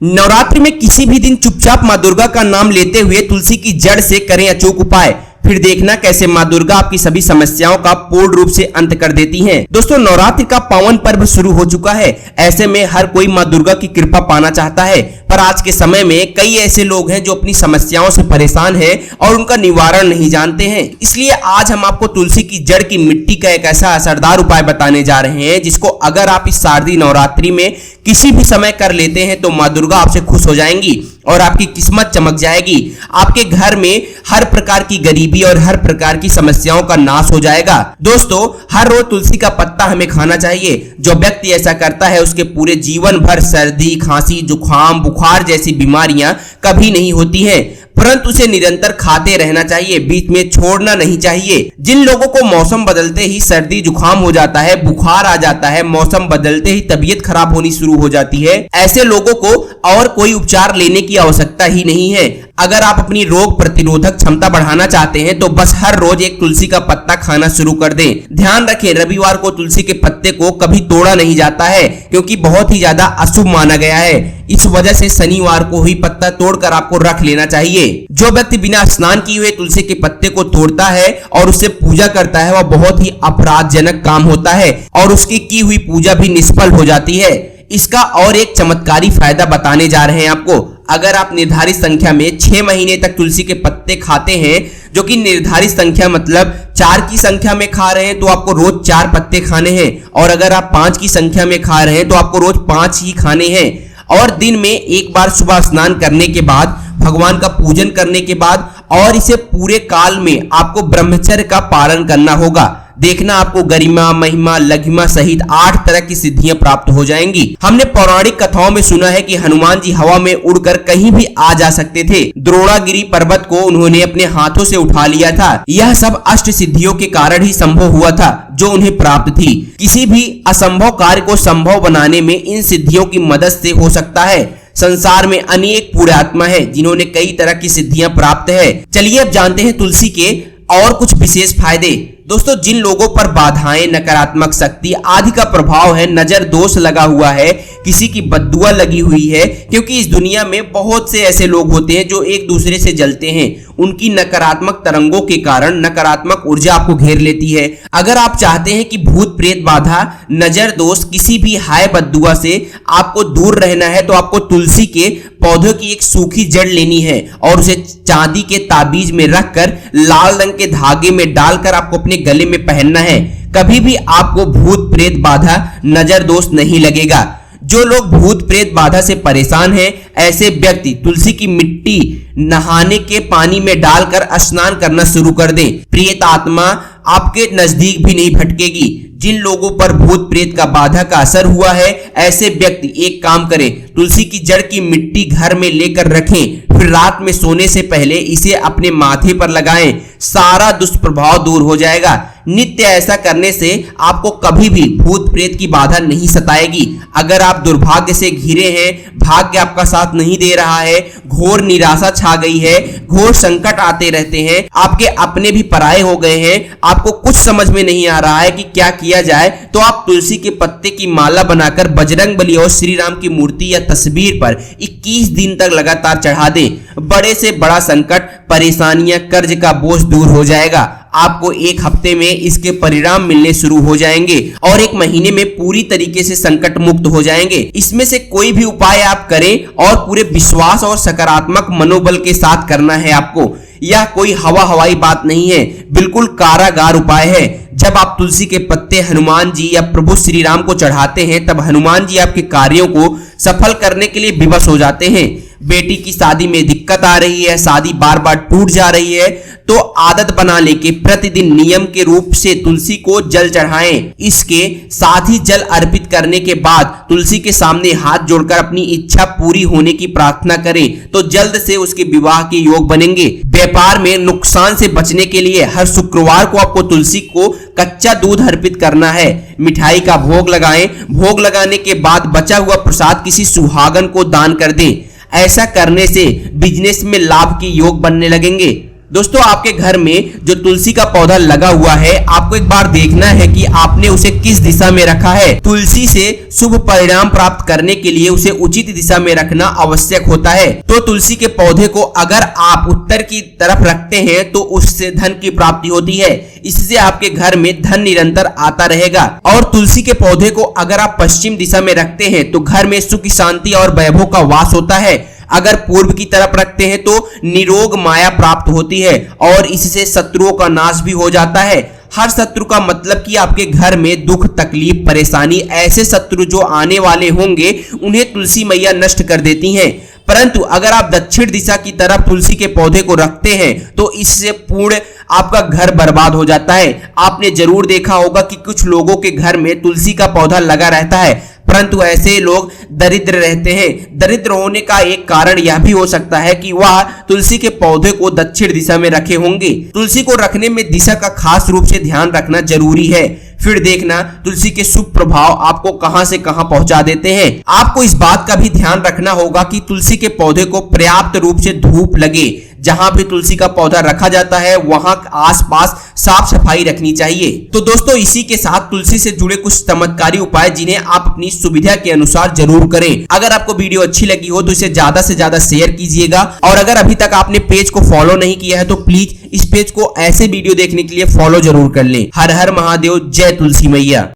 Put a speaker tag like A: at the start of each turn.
A: नवरात्रि में किसी भी दिन चुपचाप मां दुर्गा का नाम लेते हुए तुलसी की जड़ से करें अचूक उपाय, फिर देखना कैसे मां दुर्गा आपकी सभी समस्याओं का पूर्ण रूप से अंत कर देती हैं। दोस्तों, नवरात्रि का पावन पर्व शुरू हो चुका है। ऐसे में हर कोई मां दुर्गा की कृपा पाना चाहता है, पर आज के समय में कई ऐसे लोग हैं जो अपनी समस्याओं से परेशान हैं और उनका निवारण नहीं जानते हैं। इसलिए आज हम आपको तुलसी की जड़ की मिट्टी का एक ऐसा असरदार उपाय बताने जा रहे हैं जिसको अगर आप इस शारदीय नवरात्रि में किसी भी समय कर लेते हैं तो मां दुर्गा आपसे खुश हो जाएंगी और आपकी किस्मत चमक जाएगी। आपके घर में हर प्रकार की गरीबी और हर प्रकार की समस्याओं का नाश हो जाएगा। दोस्तों, हर रोज तुलसी का पत्ता हमें खाना चाहिए। जो व्यक्ति ऐसा करता है उसके पूरे जीवन भर सर्दी, खांसी, जुकाम, बुखार जैसी बीमारियां कभी नहीं होती हैं, परंतु उसे निरंतर खाते रहना चाहिए, बीच में छोड़ना नहीं चाहिए। जिन लोगों को मौसम बदलते ही सर्दी जुकाम हो जाता है, बुखार आ जाता है, मौसम बदलते ही तबीयत खराब होनी शुरू हो जाती है, ऐसे लोगों को और कोई उपचार लेने की आवश्यकता ही नहीं है। अगर आप अपनी रोग प्रतिरोधक क्षमता बढ़ाना चाहते हैं तो बस हर रोज एक तुलसी का पत्ता खाना शुरू कर दें। ध्यान रखें, रविवार को तुलसी के पत्ते को कभी तोड़ा नहीं जाता है क्योंकि बहुत ही ज्यादा अशुभ माना गया है। इस वजह से शनिवार को ही पत्ता तोड़कर आपको रख लेना चाहिए। जो व्यक्ति बिना स्नान किए हुए तुलसी के पत्ते को तोड़ता है और उससे पूजा करता है वह बहुत ही अपराधजनक काम होता है और उसकी की हुई पूजा भी निष्फल हो जाती है। इसका और एक चमत्कारी फायदा बताने जा रहे हैं आपको। अगर आप निर्धारित संख्या में 6 महीने तक तुलसी के पत्ते खाते हैं, जो कि निर्धारित संख्या मतलब 4 की संख्या में खा रहे हैं तो आपको रोज 4 पत्ते खाने हैं, और अगर आप 5 की संख्या में खा रहे हैं तो आपको रोज 5 ही खाने हैं। और दिन में एक बार सुबह स्नान करने के बाद, भगवान का पूजन करने के बाद, और इसे पूरे काल में आपको ब्रह्मचर्य का पालन करना होगा। देखना आपको गरिमा, महिमा, लघिमा सहित 8 तरह की सिद्धियां प्राप्त हो जाएंगी। हमने पौराणिक कथाओं में सुना है कि हनुमान जी हवा में उड़कर कहीं भी आ जा सकते थे। द्रोणागिरी पर्वत को उन्होंने अपने हाथों से उठा लिया था। यह सब अष्ट सिद्धियों के कारण ही संभव हुआ था जो उन्हें प्राप्त थी। किसी भी असंभव कार्य को संभव बनाने में इन सिद्धियों की मदद से हो सकता है। संसार में अनेक पुण्यात्मा है जिन्होंने कई तरह की सिद्धियां प्राप्त है। चलिए अब जानते हैं तुलसी के और कुछ विशेष फायदे। दोस्तों, जिन लोगों पर बाधाएं, नकारात्मक शक्ति आदि का प्रभाव है, नजर दोष लगा हुआ है, किसी की बद्दुआ लगी हुई है, क्योंकि इस दुनिया में बहुत से ऐसे लोग होते हैं जो एक दूसरे से जलते हैं। उनकी नकारात्मक तरंगों के कारण नकारात्मक ऊर्जा आपको घेर लेती है। अगर आप चाहते हैं कि भूत प्रेत बाधा, नजर दोष, किसी भी हाय बद्दुआ से आपको दूर रहना है तो आपको तुलसी के पौधों की एक सूखी जड़ लेनी है और उसे चांदी के ताबीज में रखकर लाल रंग के धागे में डालकर आपको अपने गले में पहनना है। कभी भी आपको भूत प्रेत बाधा, नजर दोष नहीं लगेगा। जो लोग भूत प्रेत बाधा से परेशान हैं, ऐसे व्यक्ति तुलसी की मिट्टी नहाने के पानी में डालकर स्नान करना शुरू कर दें। प्रेत आत्मा आपके नजदीक भी नहीं भटकेगी। जिन लोगों पर भूत प्रेत का बाधा का असर हुआ है, ऐसे व्यक्ति एक काम करें, तुलसी की जड़ की मिट्टी घर में लेकर रखें, फिर रात में सोने से पहले इसे अपने माथे पर लगाएं। सारा दुष्प्रभाव दूर हो जाएगा। नित्य ऐसा करने से आपको कभी भी भूत प्रेत की बाधा नहीं सताएगी। अगर आप दुर्भाग्य से घिरे हैं, भाग्य आपका साथ नहीं दे रहा है, घोर निराशा छा गई है, घोर संकट आते रहते हैं, आपके अपने भी पराये हो गए हैं, आपको कुछ समझ में नहीं आ रहा है कि क्या किया जाए, तो आप तुलसी के पत्ते की माला बनाकर बजरंगबली और श्री राम की मूर्ति या तस्वीर पर 21 दिन तक लगातार चढ़ा दें। बड़े से बड़ा संकट, परेशानियां, कर्ज का बोझ दूर हो जाएगा। आपको 1 हफ्ते में इसके परिणाम मिलने शुरू हो जाएंगे और 1 महीने में पूरी तरीके से संकट मुक्त हो जाएंगे। इसमें से कोई भी उपाय आप करें और पूरे विश्वास और सकारात्मक मनोबल के साथ करना है आपको। यह कोई हवाई बात नहीं है, बिल्कुल कारागार उपाय है। जब आप तुलसी के पत्ते हनुमान जी या प्रभु श्री राम को चढ़ाते हैं तब हनुमान जी आपके कार्यों को सफल करने के लिए विवश हो जाते हैं। बेटी की शादी में दिक्कत आ रही है, शादी बार बार टूट जा रही है, तो आदत बना लेके प्रतिदिन नियम के रूप से तुलसी को जल चढ़ाएं। इसके साथ ही जल अर्पित करने के बाद तुलसी के सामने हाथ जोड़कर अपनी इच्छा पूरी होने की प्रार्थना करें तो जल्द से उसके विवाह के योग बनेंगे। व्यापार में नुकसान से बचने के लिए हर शुक्रवार को आपको तुलसी को कच्चा दूध अर्पित करना है। मिठाई का भोग लगाएं। भोग लगाने के बाद बचा हुआ प्रसाद किसी सुहागन को दान कर दें। ऐसा करने से बिजनेस में लाभ के योग बनने लगेंगे। दोस्तों आपके घर में जो तुलसी का पौधा लगा हुआ है, आपको एक बार देखना है कि आपने उसे किस दिशा में रखा है। तुलसी से शुभ परिणाम प्राप्त करने के लिए उसे उचित दिशा में रखना आवश्यक होता है। तो तुलसी के पौधे को अगर आप उत्तर की तरफ रखते हैं तो उससे धन की प्राप्ति होती है। इससे आपके घर में धन निरंतर आता रहेगा। और तुलसी के पौधे को अगर आप पश्चिम दिशा में रखते हैं तो घर में सुख शांति और वैभव का वास होता है। अगर पूर्व की तरफ रखते हैं तो निरोग माया प्राप्त होती है और इससे शत्रुओं का नाश भी हो जाता है। हर शत्रु का मतलब कि आपके घर में दुख तकलीफ परेशानी, ऐसे शत्रु जो आने वाले होंगे उन्हें तुलसी मैया नष्ट कर देती हैं। परंतु अगर आप दक्षिण दिशा की तरफ तुलसी के पौधे को रखते हैं तो इससे पूर्ण आपका घर बर्बाद हो जाता है। आपने जरूर देखा होगा कि कुछ लोगों के घर में तुलसी का पौधा लगा रहता है, परंतु ऐसे लोग दरिद्र रहते हैं। दरिद्र होने का एक कारण यह भी हो सकता है कि वह तुलसी के पौधे को दक्षिण दिशा में रखे होंगे। तुलसी को रखने में दिशा का खास रूप से ध्यान रखना जरूरी है। फिर देखना तुलसी के शुभ प्रभाव आपको कहां से कहां पहुंचा देते हैं। आपको इस बात का भी ध्यान रखना होगा कि तुलसी के पौधे को पर्याप्त रूप से धूप लगे। जहां भी तुलसी का पौधा रखा जाता है वहां आसपास साफ सफाई रखनी चाहिए। तो दोस्तों इसी के साथ तुलसी से जुड़े कुछ चमत्कारी उपाय जिन्हें आप अपनी सुविधा के अनुसार जरूर करें। अगर आपको वीडियो अच्छी लगी हो तो इसे ज्यादा से ज्यादा शेयर कीजिएगा और अगर अभी तक आपने पेज को फॉलो नहीं किया है तो प्लीज इस पेज को ऐसे वीडियो देखने के लिए फॉलो जरूर कर लें। हर हर महादेव, जय तुलसी मैया।